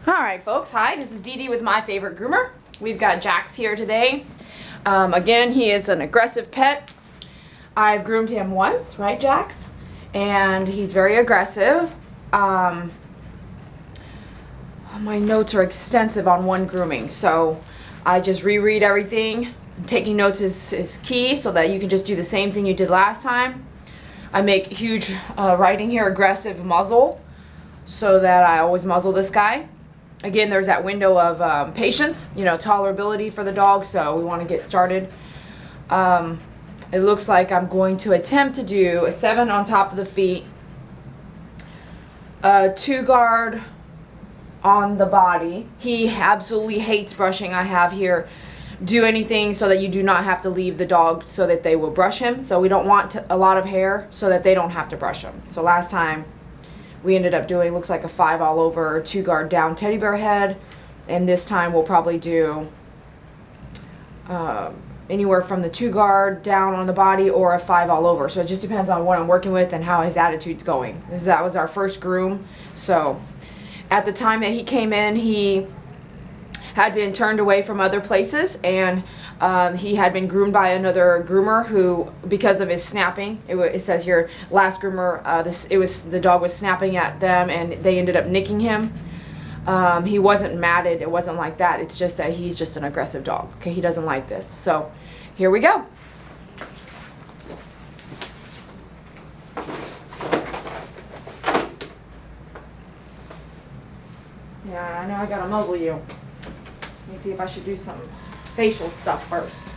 Alright folks, hi, this is Dee Dee with My Favorite Groomer. We've got Jax here today. Again, he is an aggressive pet. I've groomed him once, right Jax? And he's very aggressive. My notes are extensive on one grooming, so I just reread everything. Taking notes is key so that you can just do the same thing you did last time. I make huge writing here, aggressive muzzle, so that I always muzzle this guy. Again, there's that window of patience, tolerability for the dog, so we want to get started. It looks like I'm going to attempt to do a 7 on top of the feet, a 2 guard on the body. He absolutely hates brushing. I have here, do anything so that you do not have to leave the dog so that they will brush him. So we don't want a lot of hair so that they don't have to brush him. So last time, we ended up doing, looks like a 5 all over, 2 guard down teddy bear head. And this time we'll probably do anywhere from the 2 guard down on the body or a 5 all over. So it just depends on what I'm working with and how his attitude's going. That was our first groom. So at the time that he came in, he had been turned away from other places, and he had been groomed by another groomer who, because of his snapping, it says here, last groomer, the dog was snapping at them and they ended up nicking him. He wasn't matted, it wasn't like that, it's just that he's just an aggressive dog. Okay, he doesn't like this. So here we go. Yeah, I know I gotta muzzle you. Let me see if I should do some facial stuff first.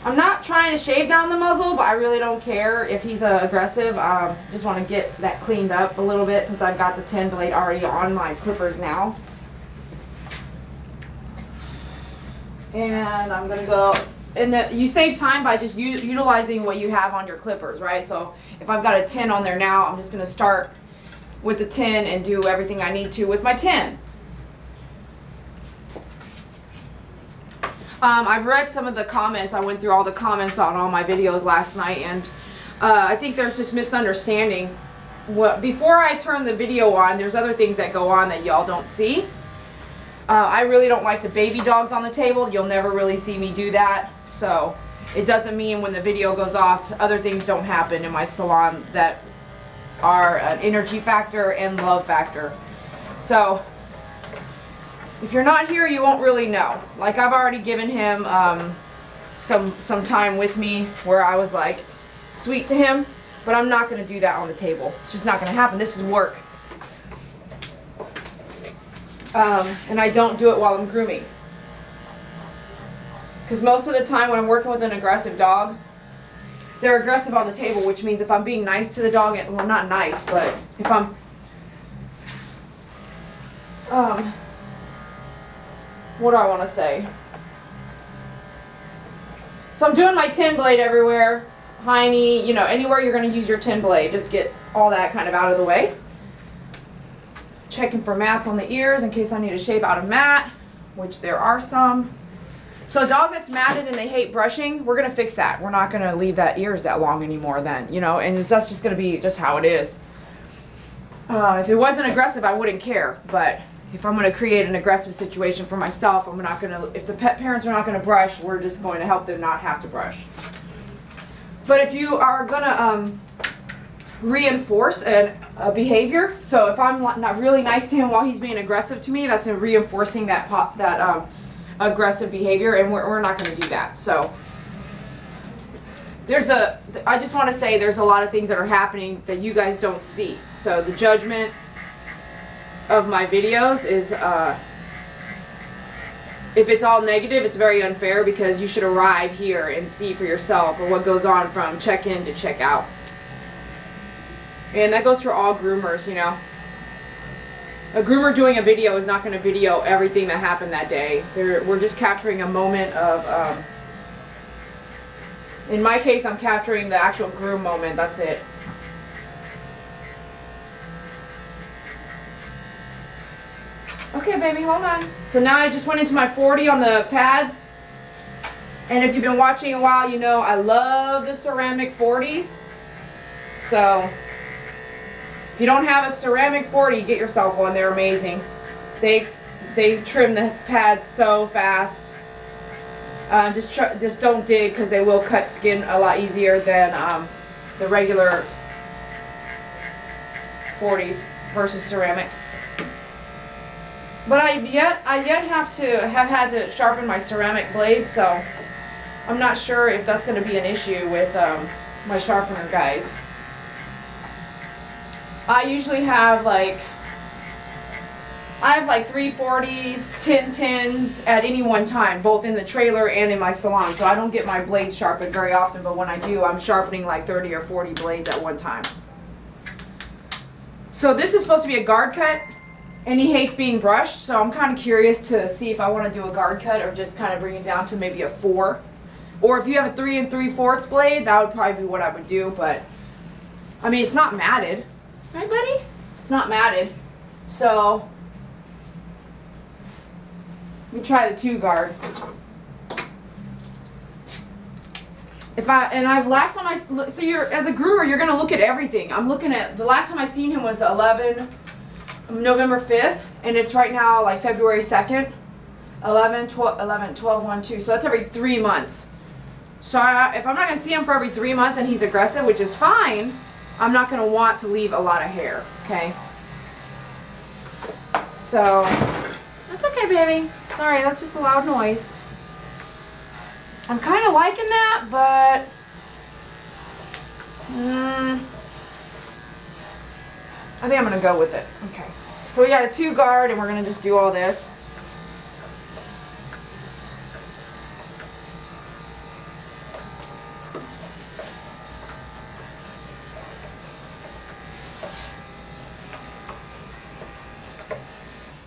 I'm not trying to shave down the muzzle, but I really don't care if he's aggressive. Just want to get that cleaned up a little bit since I've got the 10 blade already on my clippers now. And I'm going to go, and you save time by just utilizing what you have on your clippers, right? So if I've got a 10 on there now, I'm just going to start with the 10 and do everything I need to with my 10. I've read some of the comments. I went through all the comments on all my videos last night, and I think there's just misunderstanding. Before I turn the video on, there's other things that go on that y'all don't see. I really don't like the baby dogs on the table. You'll never really see me do that. So it doesn't mean when the video goes off, other things don't happen in my salon that are an energy factor and love factor. So if you're not here, you won't really know. Like, I've already given him some time with me where I was like sweet to him, but I'm not going to do that on the table. It's just not going to happen. This is work. And I don't do it while I'm grooming. Because most of the time when I'm working with an aggressive dog, they're aggressive on the table, which means if I'm being nice to the dog, well, not nice, but if I'm what do I want to say? So I'm doing my 10 blade everywhere, hiney, anywhere you're going to use your 10 blade, just get all that kind of out of the way. Checking for mats on the ears in case I need to shave out a mat, which there are some. So a dog that's matted and they hate brushing, we're going to fix that. We're not going to leave that ears that long anymore then, and that's just going to be just how it is. If it wasn't aggressive, I wouldn't care, but if I'm going to create an aggressive situation for myself, I'm not going to, if the pet parents are not going to brush, we're just going to help them not have to brush. But if you are going to reinforce a behavior, so if I'm not really nice to him while he's being aggressive to me, that's reinforcing that aggressive behavior, and we're not going to do that. So I just want to say there's a lot of things that are happening that you guys don't see. So the judgment of my videos is, if it's all negative, it's very unfair, because you should arrive here and see for yourself what goes on from check-in to check-out. And that goes for all groomers, A groomer doing a video is not going to video everything that happened that day. We're just capturing a moment of, in my case, I'm capturing the actual groom moment, that's it. Okay, baby, hold on. So now I just went into my 40 on the pads. And if you've been watching a while, you know I love the ceramic 40s. So if you don't have a ceramic 40, get yourself one. They're amazing. They trim the pads so fast. Just don't dig, because they will cut skin a lot easier than the regular 40s versus ceramic. But I yet have had to sharpen my ceramic blade, so I'm not sure if that's going to be an issue with my sharpener guys. I usually have like 3 40s, 10s at any one time, both in the trailer and in my salon. So I don't get my blades sharpened very often, but when I do, I'm sharpening like 30 or 40 blades at one time. So this is supposed to be a guard cut, and he hates being brushed, so I'm kind of curious to see if I want to do a guard cut or just kind of bring it down to maybe a 4. Or if you have a 3 3/4 blade, that would probably be what I would do, but I mean, it's not matted. Right, buddy? It's not matted. So let me try the 2 guard. Last time so you're, as a groomer, you're gonna look at everything. I'm looking at, the last time I seen him was November 5th, and it's right now like February 2nd. 11, 12, 1, 2. So that's every 3 months. So if I'm not gonna see him for every 3 months and he's aggressive, which is fine, I'm not gonna want to leave a lot of hair, okay? So, that's okay, baby. Sorry, that's just a loud noise. I'm kind of liking that, but I think I'm gonna go with it. Okay. So we got a 2 guard, and we're gonna just do all this.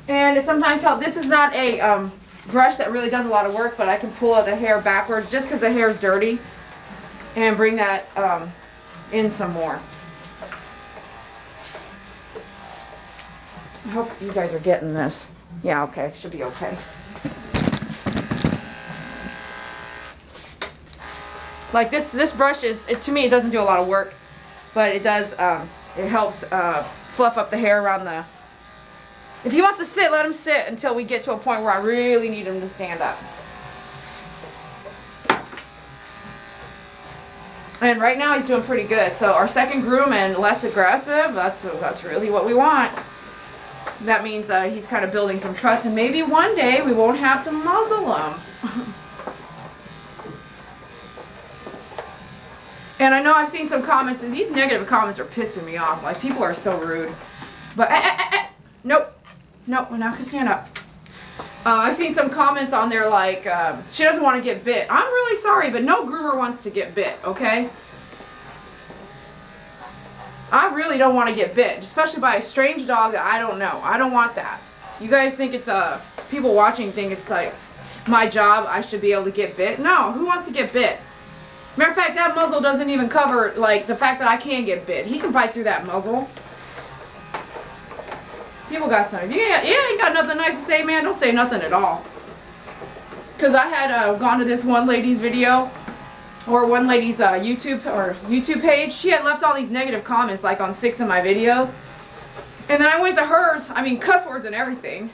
And it sometimes helps. This is not a brush that really does a lot of work, but I can pull out the hair backwards just because the hair is dirty, and bring that in some more. I hope you guys are getting this. Yeah, okay, should be okay. Like this brush is, to me, it doesn't do a lot of work, but it does, it helps fluff up the hair around the. If he wants to sit, let him sit until we get to a point where I really need him to stand up. And right now he's doing pretty good. So our second groom and less aggressive, that's really what we want. That means he's kind of building some trust, and maybe one day we won't have to muzzle him. And I know I've seen some comments, and these negative comments are pissing me off. Like, people are so rude. But, nope. Nope, we're not gonna stand up. I've seen some comments on there like, she doesn't want to get bit. I'm really sorry, but no groomer wants to get bit, okay? I really don't want to get bit, especially by a strange dog that I don't know. I don't want that. You guys think it's, people watching think it's like my job, I should be able to get bit? No, who wants to get bit? Matter of fact, that muzzle doesn't even cover, like, the fact that I can get bit. He can bite through that muzzle. People got something. If you ain't got nothing nice to say, man, don't say nothing at all. Because I had gone to this one lady's video, or one lady's YouTube page. She had left all these negative comments, like on 6 of my videos. And then I went to hers, I mean, cuss words and everything.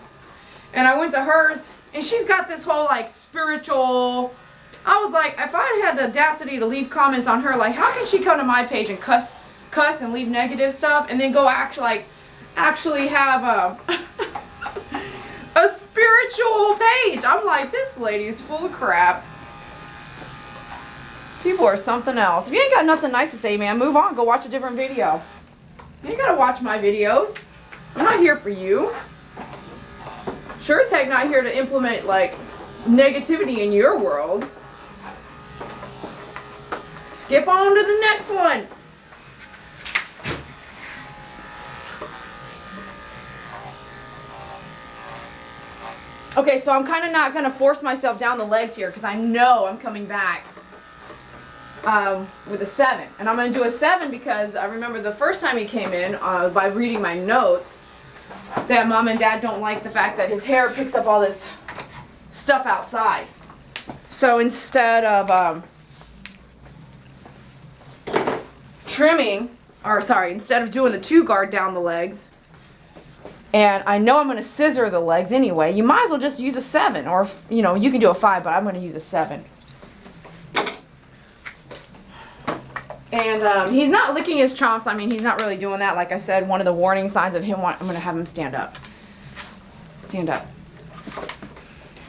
And I went to hers, and she's got this whole, like, spiritual. I was like, if I had the audacity to leave comments on her, like, how can she come to my page and cuss and leave negative stuff, and then go actually have a spiritual page? I'm like, this lady's full of crap. People are something else. If you ain't got nothing nice to say, man, move on. Go watch a different video. You ain't gotta watch my videos. I'm not here for you. Sure as heck not here to implement, like, negativity in your world. Skip on to the next one. Okay, so I'm kind of not going to force myself down the legs here, because I know I'm coming back with a 7. And I'm going to do a 7 because I remember the first time he came in, by reading my notes, that Mom and Dad don't like the fact that his hair picks up all this stuff outside. So instead of trimming, or sorry, instead of doing the 2 guard down the legs, and I know I'm going to scissor the legs anyway, you might as well just use a 7, or, you know, you can do a 5, but I'm going to use a 7. And he's not licking his chomps. I mean, he's not really doing that. Like I said, one of the warning signs of him, I'm going to have him stand up. Stand up.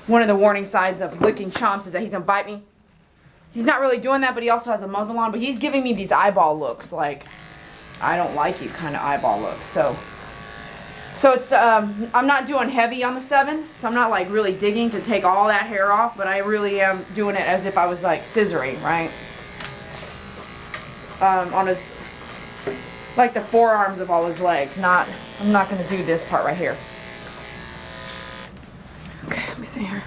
One of the warning signs of licking chomps is that he's going to bite me. He's not really doing that, but he also has a muzzle on. But he's giving me these eyeball looks, like, I don't like you kind of eyeball looks. So it's, I'm not doing heavy on the 7. So I'm not, like, really digging to take all that hair off. But I really am doing it as if I was, like, scissoring, right? On his, like the forearms of all his legs. I'm not going to do this part right here. Okay, let me see here.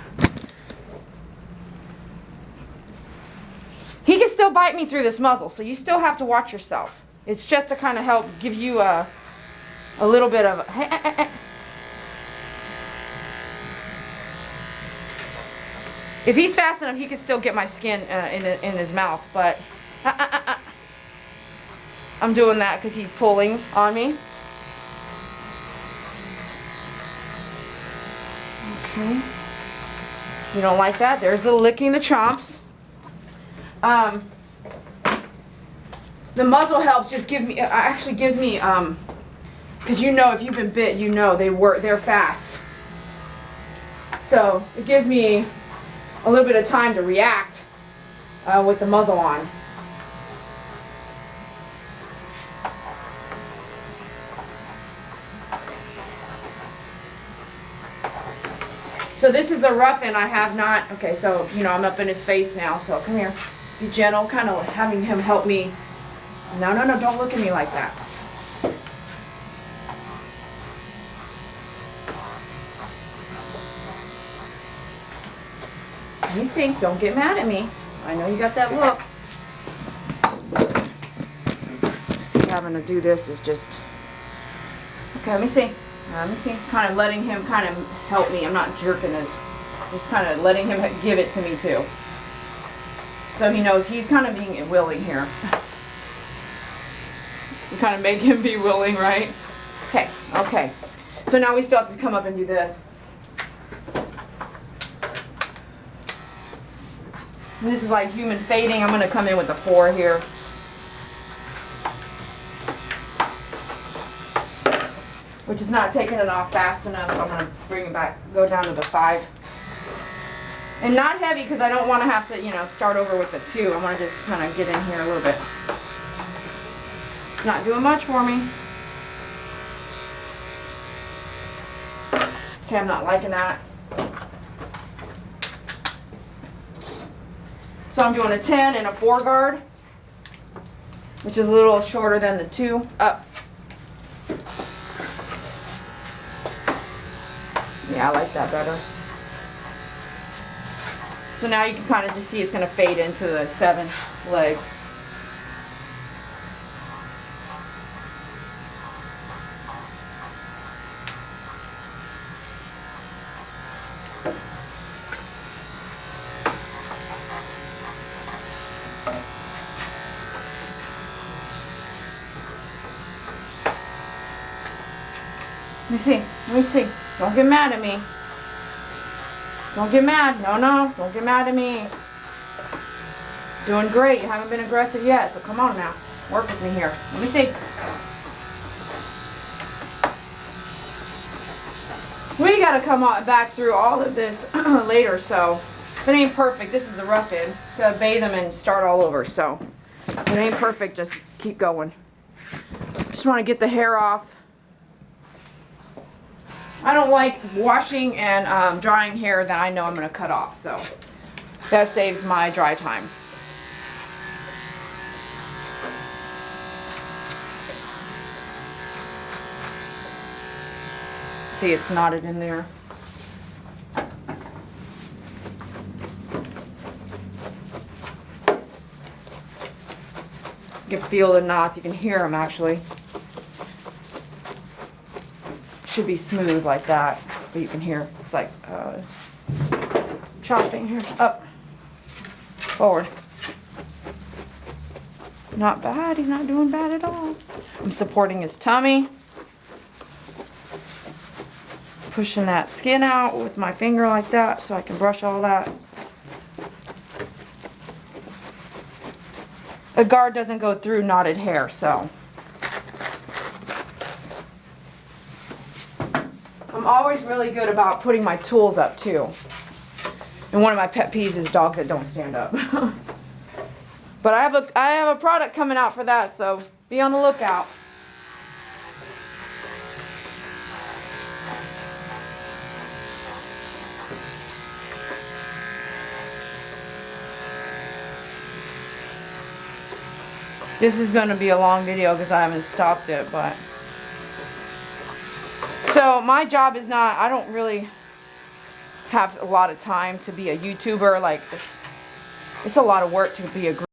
He can still bite me through this muzzle, so you still have to watch yourself. It's just to kind of help give you a little bit of If he's fast enough, he can still get my skin in his mouth, but I'm doing that because he's pulling on me. Okay. You don't like that? There's the licking the chomps. The muzzle helps just give me, actually gives me, because you know if you've been bit, you know they're fast. So it gives me a little bit of time to react with the muzzle on. So this is the roughen. I have not, okay, so, you know, I'm up in his face now, so come here. Be gentle, kind of having him help me. No, don't look at me like that. Let me see, don't get mad at me. I know you got that look. See, having to do this is just, okay, let me see. Let me see, kind of letting him kind of help me. I'm not jerking his, just kind of letting him give it to me too. So he knows he's kind of being willing here. You kind of make him be willing, right? Okay, okay. So now we still have to come up and do this. And this is like human fading. I'm going to come in with a 4 here. Which is not taking it off fast enough, so I'm going to bring it back, go down to the 5. And not heavy, because I don't want to have to, you know, start over with the 2. I want to just kind of get in here a little bit. Not doing much for me. Okay, I'm not liking that. So I'm doing a 10 and a 4 guard, which is a little shorter than the 2. Up. Yeah, I like that better. So now you can kind of just see it's going to fade into the 7 legs. Let me see. Don't get mad at me. Don't get mad. No, don't get mad at me. Doing great. You haven't been aggressive yet, so come on now. Work with me here. Let me see. We got to come back through all of this later, so if it ain't perfect, this is the rough end. Gotta bathe them and start all over, so if it ain't perfect, just keep going. Just want to get the hair off. I don't like washing and drying hair that I know I'm going to cut off, so that saves my dry time. See, it's knotted in there. You can feel the knots, you can hear them actually. Should be smooth like that, but you can hear it's like chopping here. Up. Forward. Not bad. He's not doing bad at all. I'm supporting his tummy. Pushing that skin out with my finger like that so I can brush all that. A guard doesn't go through knotted hair, so. I'm always really good about putting my tools up too. And one of my pet peeves is dogs that don't stand up. But I have a product coming out for that, so be on the lookout. This is going to be a long video because I haven't stopped it, but. So my job is not, I don't really have a lot of time to be a YouTuber like this. It's a lot of work to be a